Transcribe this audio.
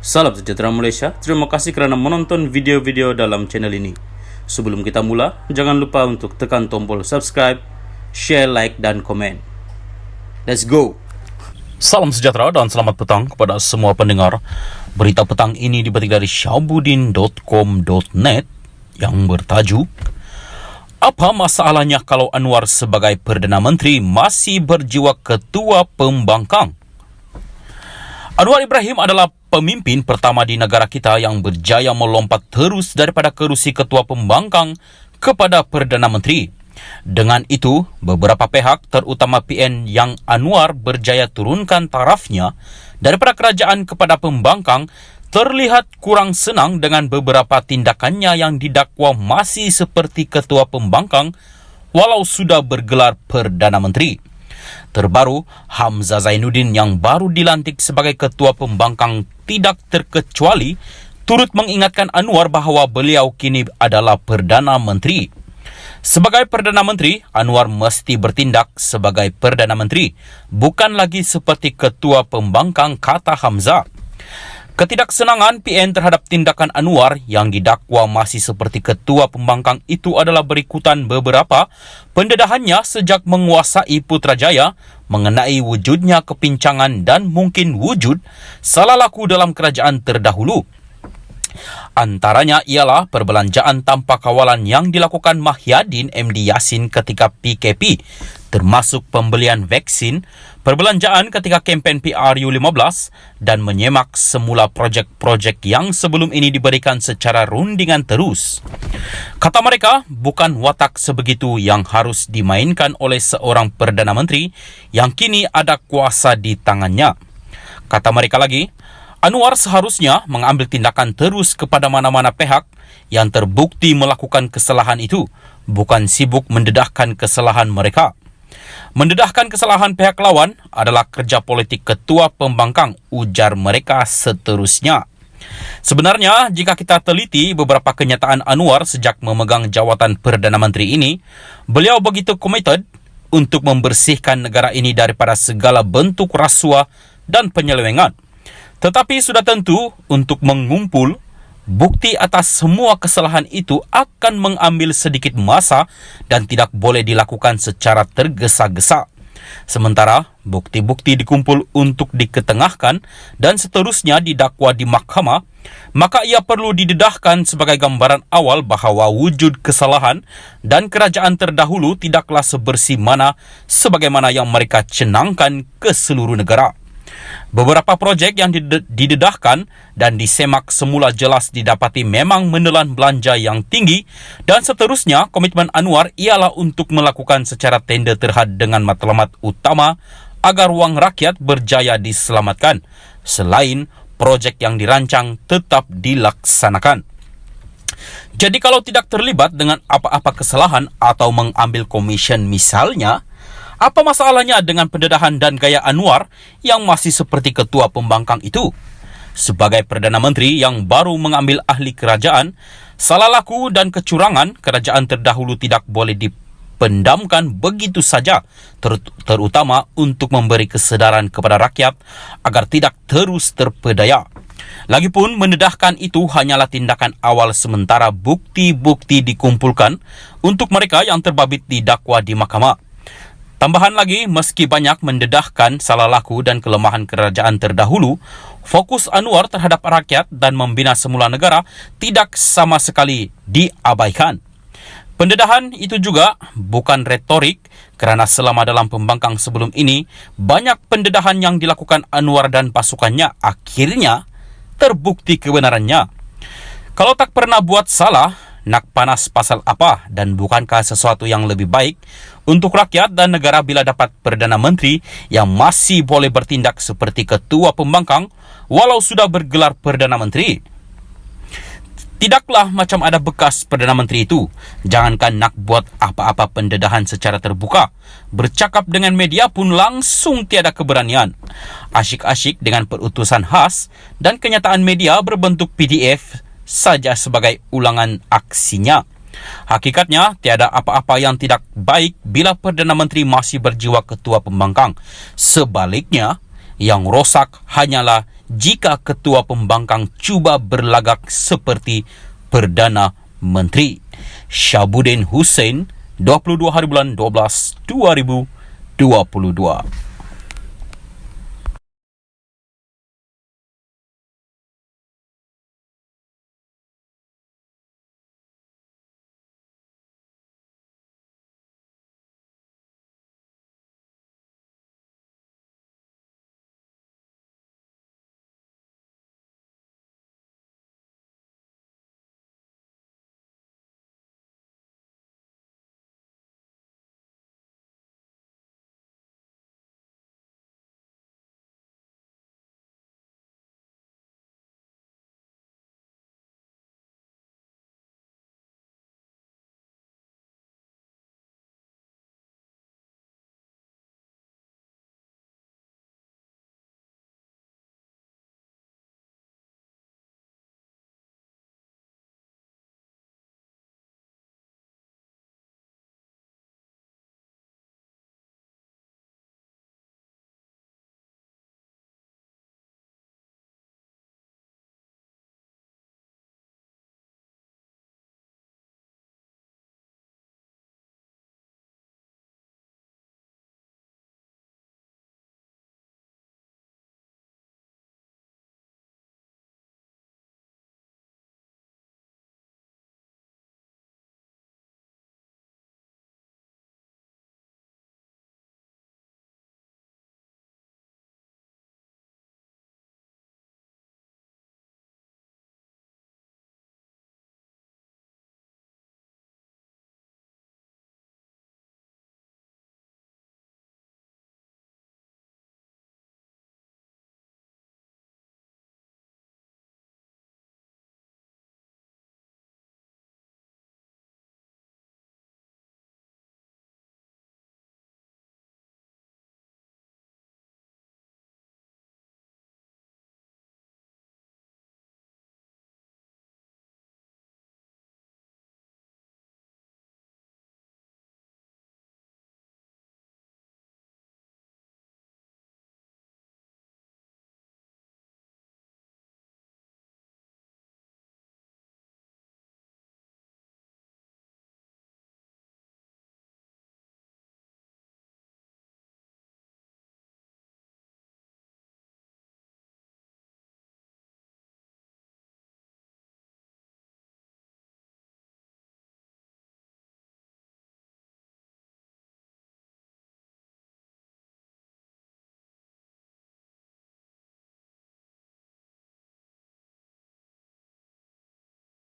Salam sejahtera Malaysia, terima kasih kerana menonton video-video dalam channel ini. Sebelum kita mula, jangan lupa untuk tekan tombol subscribe, share, like, dan komen. Let's go! Salam sejahtera dan selamat petang kepada semua pendengar. Berita petang ini dipetik dari syahbudin.com.net yang bertajuk Apa masalahnya kalau Anwar sebagai Perdana Menteri masih berjiwa ketua pembangkang? Anwar Ibrahim adalah pemimpin pertama di negara kita yang berjaya melompat terus daripada kerusi ketua pembangkang kepada Perdana Menteri. Dengan itu, beberapa pihak terutama PN yang Anwar berjaya turunkan tarafnya daripada kerajaan kepada pembangkang terlihat kurang senang dengan beberapa tindakannya yang didakwa masih seperti ketua pembangkang walau sudah bergelar Perdana Menteri. Terbaru, Hamzah Zainuddin yang baru dilantik sebagai ketua pembangkang tidak terkecuali turut mengingatkan Anwar bahawa beliau kini adalah Perdana Menteri. Sebagai Perdana Menteri, Anwar mesti bertindak sebagai Perdana Menteri, bukan lagi seperti ketua pembangkang, kata Hamzah. Ketidaksenangan PN terhadap tindakan Anwar yang didakwa masih seperti ketua pembangkang itu adalah berikutan beberapa pendedahannya sejak menguasai Putrajaya mengenai wujudnya kepincangan dan mungkin wujud salah laku dalam kerajaan terdahulu. Antaranya ialah perbelanjaan tanpa kawalan yang dilakukan Mahyadin MD Yassin ketika PKP, termasuk pembelian vaksin, perbelanjaan ketika kempen PRU15 dan menyemak semula projek-projek yang sebelum ini diberikan secara rundingan terus. Kata mereka, bukan watak sebegitu yang harus dimainkan oleh seorang Perdana Menteri yang kini ada kuasa di tangannya. Kata mereka lagi, Anwar seharusnya mengambil tindakan terus kepada mana-mana pihak yang terbukti melakukan kesalahan itu, bukan sibuk mendedahkan kesalahan mereka. Mendedahkan kesalahan pihak lawan adalah kerja politik ketua pembangkang, ujar mereka seterusnya. Sebenarnya, jika kita teliti beberapa kenyataan Anwar sejak memegang jawatan Perdana Menteri ini, beliau begitu committed untuk membersihkan negara ini daripada segala bentuk rasuah dan penyelewengan. Tetapi sudah tentu untuk mengumpul bukti atas semua kesalahan itu akan mengambil sedikit masa dan tidak boleh dilakukan secara tergesa-gesa. Sementara bukti-bukti dikumpul untuk diketengahkan dan seterusnya didakwa di mahkamah, maka ia perlu didedahkan sebagai gambaran awal bahawa wujud kesalahan dan kerajaan terdahulu tidaklah sebersih mana sebagaimana yang mereka cenangkan ke seluruh negara. Beberapa projek yang didedahkan dan disemak semula jelas didapati memang menelan belanja yang tinggi dan seterusnya komitmen Anwar ialah untuk melakukan secara tender terhad dengan matlamat utama agar wang rakyat berjaya diselamatkan selain projek yang dirancang tetap dilaksanakan. Jadi kalau tidak terlibat dengan apa-apa kesalahan atau mengambil komisen misalnya, apa masalahnya dengan pendedahan dan gaya Anwar yang masih seperti ketua pembangkang itu? Sebagai Perdana Menteri yang baru mengambil ahli kerajaan, salah laku dan kecurangan kerajaan terdahulu tidak boleh dipendamkan begitu saja, terutama untuk memberi kesedaran kepada rakyat agar tidak terus terpedaya. Lagipun mendedahkan itu hanyalah tindakan awal sementara bukti-bukti dikumpulkan untuk mereka yang terbabit didakwa di mahkamah. Tambahan lagi, meski banyak mendedahkan salah laku dan kelemahan kerajaan terdahulu, fokus Anwar terhadap rakyat dan membina semula negara tidak sama sekali diabaikan. Pendedahan itu juga bukan retorik kerana selama dalam pembangkang sebelum ini, banyak pendedahan yang dilakukan Anwar dan pasukannya akhirnya terbukti kebenarannya. Kalau tak pernah buat salah, nak panas pasal apa dan bukankah sesuatu yang lebih baik untuk rakyat dan negara bila dapat Perdana Menteri yang masih boleh bertindak seperti ketua pembangkang walau sudah bergelar Perdana Menteri? Tidaklah macam ada bekas Perdana Menteri itu. Jangankan nak buat apa-apa pendedahan secara terbuka, bercakap dengan media pun langsung tiada keberanian. Asyik-asyik dengan perutusan khas dan kenyataan media berbentuk PDF saja sebagai ulangan aksinya. Hakikatnya, tiada apa-apa yang tidak baik bila Perdana Menteri masih berjiwa ketua pembangkang. Sebaliknya, yang rosak hanyalah jika Ketua Pembangkang cuba berlagak seperti Perdana Menteri. Syabuddin Hussein, 22 hari bulan 12, 2022.